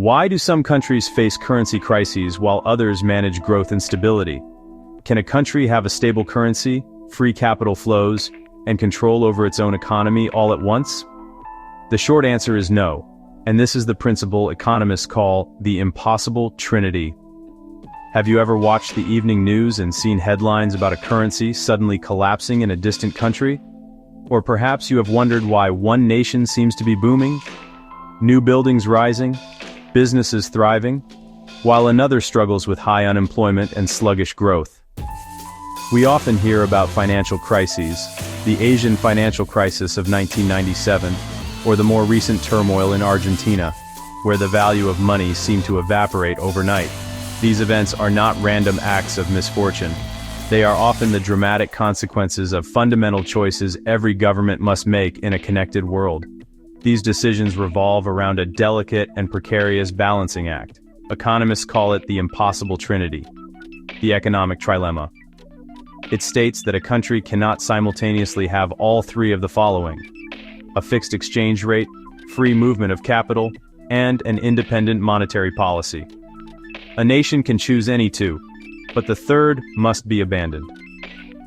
Why do some countries face currency crises while others manage growth and stability? Can a country have a stable currency, free capital flows, and control over its own economy all at once? The short answer is no, and this is the principle economists call the Impossible Trinity. Have you ever watched the evening news and seen headlines about a currency suddenly collapsing in a distant country? Or perhaps you have wondered why one nation seems to be booming, new buildings rising, businesses thriving, while another struggles with high unemployment and sluggish growth. We often hear about financial crises, the Asian financial crisis of 1997, or the more recent turmoil in Argentina, where the value of money seemed to evaporate overnight. These events are not random acts of misfortune. They are often the dramatic consequences of fundamental choices every government must make in a connected world. These decisions revolve around a delicate and precarious balancing act. Economists call it the Impossible Trinity, the economic trilemma. It states that a country cannot simultaneously have all three of the following: a fixed exchange rate, free movement of capital, and an independent monetary policy. A nation can choose any two, but the third must be abandoned.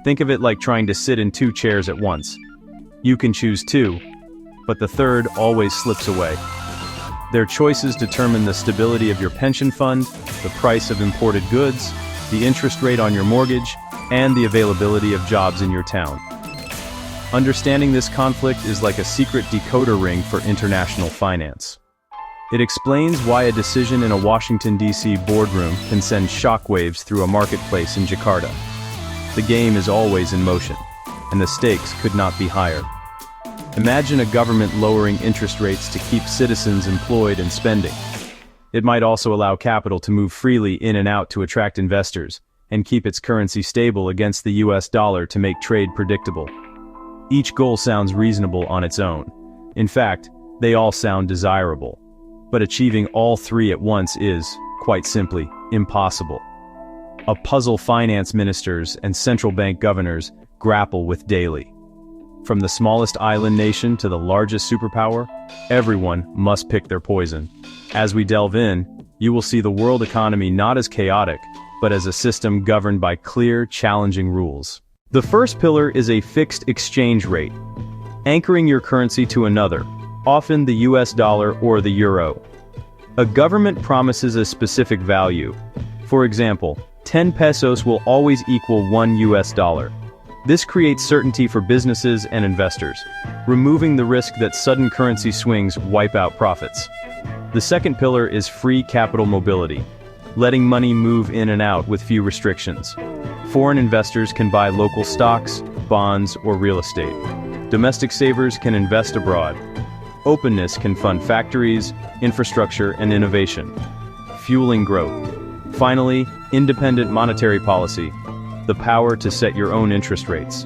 Think of it like trying to sit in two chairs at once. You can choose two, but the third always slips away. Their choices determine the stability of your pension fund, the price of imported goods, the interest rate on your mortgage, and the availability of jobs in your town. Understanding this conflict is like a secret decoder ring for international finance. It explains why a decision in a Washington, D.C. boardroom can send shockwaves through a marketplace in Jakarta. The game is always in motion, and the stakes could not be higher. Imagine a government lowering interest rates to keep citizens employed and spending. It might also allow capital to move freely in and out to attract investors, and keep its currency stable against the US dollar to make trade predictable. Each goal sounds reasonable on its own. In fact, they all sound desirable. But achieving all three at once is, quite simply, impossible. A puzzle finance ministers and central bank governors grapple with daily. From the smallest island nation to the largest superpower, everyone must pick their poison. As we delve in, you will see the world economy not as chaotic, but as a system governed by clear, challenging rules. The first pillar is a fixed exchange rate, anchoring your currency to another, often the US dollar or the euro. A government promises a specific value. For example, 10 pesos will always equal 1 US dollar. This creates certainty for businesses and investors, removing the risk that sudden currency swings wipe out profits. The second pillar is free capital mobility, letting money move in and out with few restrictions. Foreign investors can buy local stocks, bonds, or real estate. Domestic savers can invest abroad. Openness can fund factories, infrastructure, and innovation, fueling growth. Finally, independent monetary policy, the power to set your own interest rates.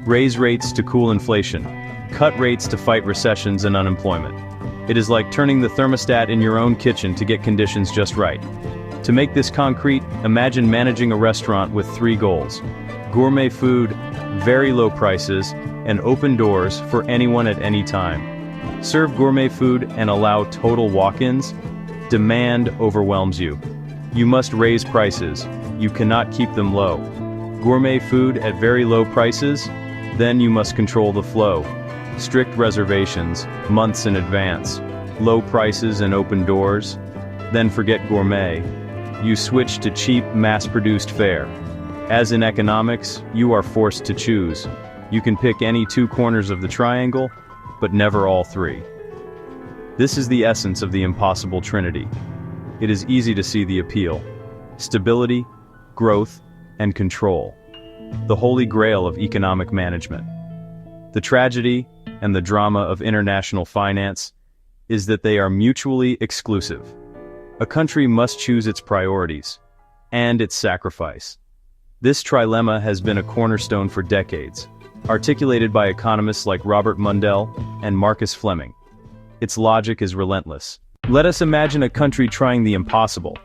Raise rates to cool inflation, cut rates to fight recessions and unemployment. It is like turning the thermostat in your own kitchen to get conditions just right. To make this concrete, imagine managing a restaurant with three goals: gourmet food, very low prices, and open doors for anyone at any time. Serve gourmet food and allow total walk-ins? Demand overwhelms you. You must raise prices. You cannot keep them low. Gourmet food at very low prices? Then you must control the flow. Strict reservations, months in advance. Low prices and open doors? Then forget gourmet. You switch to cheap, mass-produced fare. As in economics, you are forced to choose. You can pick any two corners of the triangle, but never all three. This is the essence of the Impossible Trinity. It is easy to see the appeal. Stability, growth, and control. The holy grail of economic management. The tragedy and the drama of international finance is that they are mutually exclusive. A country must choose its priorities and its sacrifice. This trilemma has been a cornerstone for decades, articulated by economists like Robert Mundell and Marcus Fleming. Its logic is relentless. Let us imagine a country trying the impossible.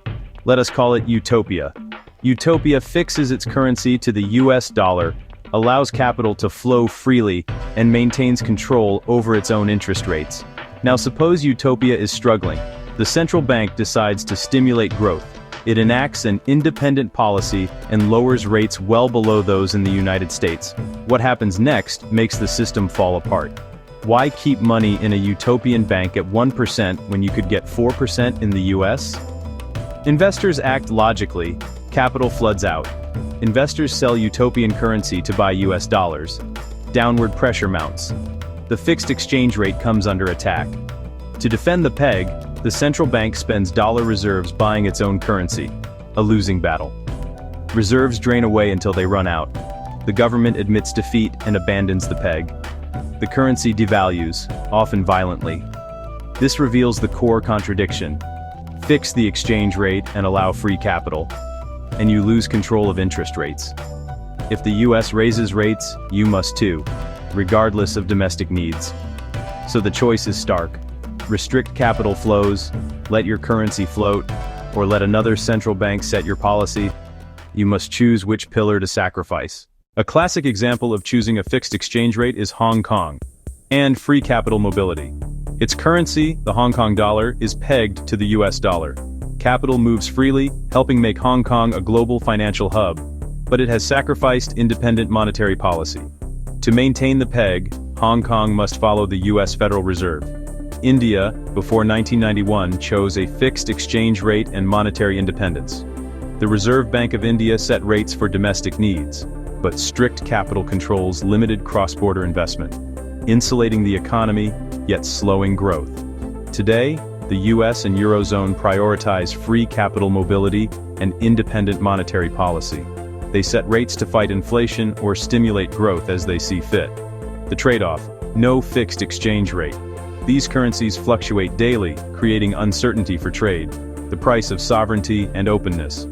Let us call it utopia. Utopia fixes its currency to the US dollar, allows capital to flow freely, and maintains control over its own interest rates. Now suppose utopia is struggling. The central bank decides to stimulate growth. It enacts an independent policy and lowers rates well below those in the United States. What happens next makes the system fall apart. Why keep money in a utopian bank at 1% when you could get 4% in the US? Investors act logically. Capital floods out. Investors sell utopian currency to buy US dollars. Downward pressure mounts. The fixed exchange rate comes under attack. To defend the peg, the central bank spends dollar reserves buying its own currency, a losing battle. Reserves drain away until they run out. The government admits defeat and abandons the peg. The currency devalues, often violently. This reveals the core contradiction. Fix the exchange rate and allow free capital, and you lose control of interest rates. If the US raises rates, you must too, regardless of domestic needs. So the choice is stark. Restrict capital flows, let your currency float, or let another central bank set your policy. You must choose which pillar to sacrifice. A classic example of choosing a fixed exchange rate is Hong Kong, and free capital mobility. Its currency, the Hong Kong dollar, is pegged to the US dollar. Capital moves freely, helping make Hong Kong a global financial hub, but it has sacrificed independent monetary policy. To maintain the peg, Hong Kong must follow the US Federal Reserve. India, before 1991, chose a fixed exchange rate and monetary independence. The Reserve Bank of India set rates for domestic needs, but strict capital controls limited cross-border investment, insulating the economy, yet slowing growth. Today, the US and Eurozone prioritize free capital mobility and independent monetary policy. They set rates to fight inflation or stimulate growth as they see fit. The trade-off: no fixed exchange rate. These currencies fluctuate daily, creating uncertainty for trade. The price of sovereignty and openness.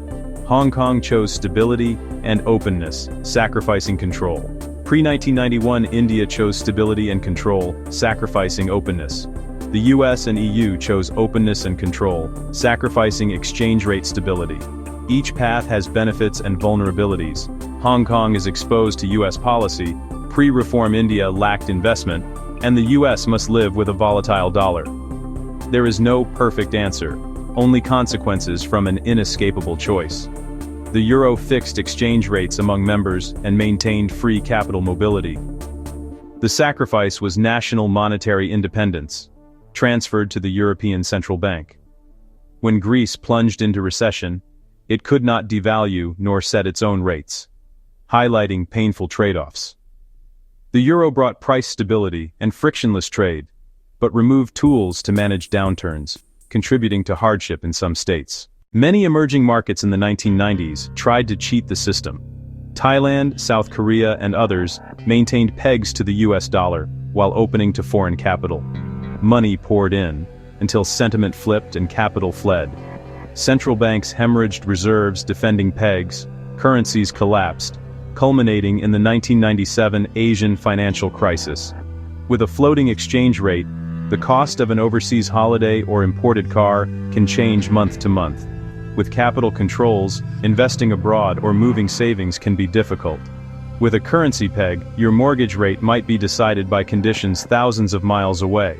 Hong Kong chose stability and openness, sacrificing control. Pre-1991, India chose stability and control, sacrificing openness. The US and EU chose openness and control, sacrificing exchange rate stability. Each path has benefits and vulnerabilities. Hong Kong is exposed to US policy, pre-reform India lacked investment, and the US must live with a volatile dollar. There is no perfect answer, only consequences from an inescapable choice. The euro fixed exchange rates among members and maintained free capital mobility. The sacrifice was national monetary independence, transferred to the European Central Bank. When Greece plunged into recession, it could not devalue nor set its own rates, highlighting painful trade-offs. The euro brought price stability and frictionless trade, but removed tools to manage downturns, contributing to hardship in some states. Many emerging markets in the 1990s tried to cheat the system. Thailand, South Korea, and others maintained pegs to the US dollar while opening to foreign capital. Money poured in, until sentiment flipped and capital fled. Central banks hemorrhaged reserves defending pegs, currencies collapsed, culminating in the 1997 Asian financial crisis. With a floating exchange rate, the cost of an overseas holiday or imported car can change month to month. With capital controls, investing abroad or moving savings can be difficult. With a currency peg, your mortgage rate might be decided by conditions thousands of miles away.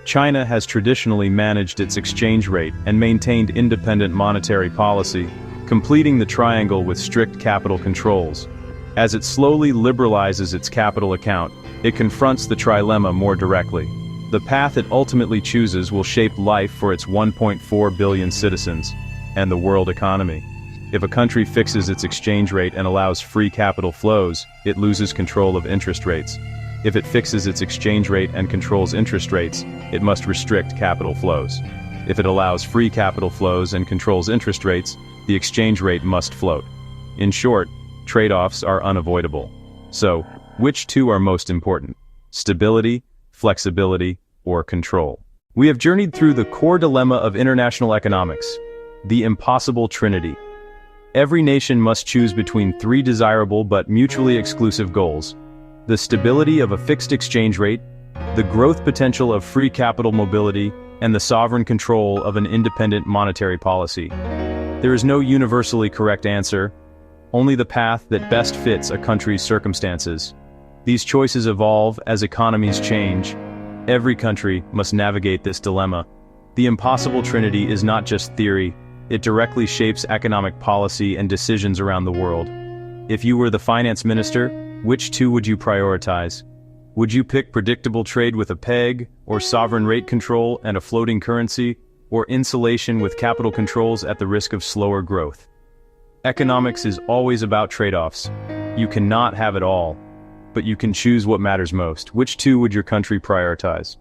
China has traditionally managed its exchange rate and maintained independent monetary policy, completing the triangle with strict capital controls. As it slowly liberalizes its capital account, it confronts the trilemma more directly. The path it ultimately chooses will shape life for its 1.4 billion citizens, and the world economy. If a country fixes its exchange rate and allows free capital flows, it loses control of interest rates. If it fixes its exchange rate and controls interest rates, it must restrict capital flows. If it allows free capital flows and controls interest rates, the exchange rate must float. In short, trade-offs are unavoidable. So, which two are most important? Stability, flexibility, or control? We have journeyed through the core dilemma of international economics, the impossible trinity. Every nation must choose between three desirable but mutually exclusive goals: the stability of a fixed exchange rate, the growth potential of free capital mobility, and the sovereign control of an independent monetary policy. There is no universally correct answer, only the path that best fits a country's circumstances. These choices evolve as economies change. Every country must navigate this dilemma. The Impossible Trinity is not just theory, it directly shapes economic policy and decisions around the world. If you were the finance minister, which two would you prioritize? Would you pick predictable trade with a peg, or sovereign rate control and a floating currency, or insulation with capital controls at the risk of slower growth? Economics is always about trade-offs. You cannot have it all, but you can choose what matters most. Which two would your country prioritize?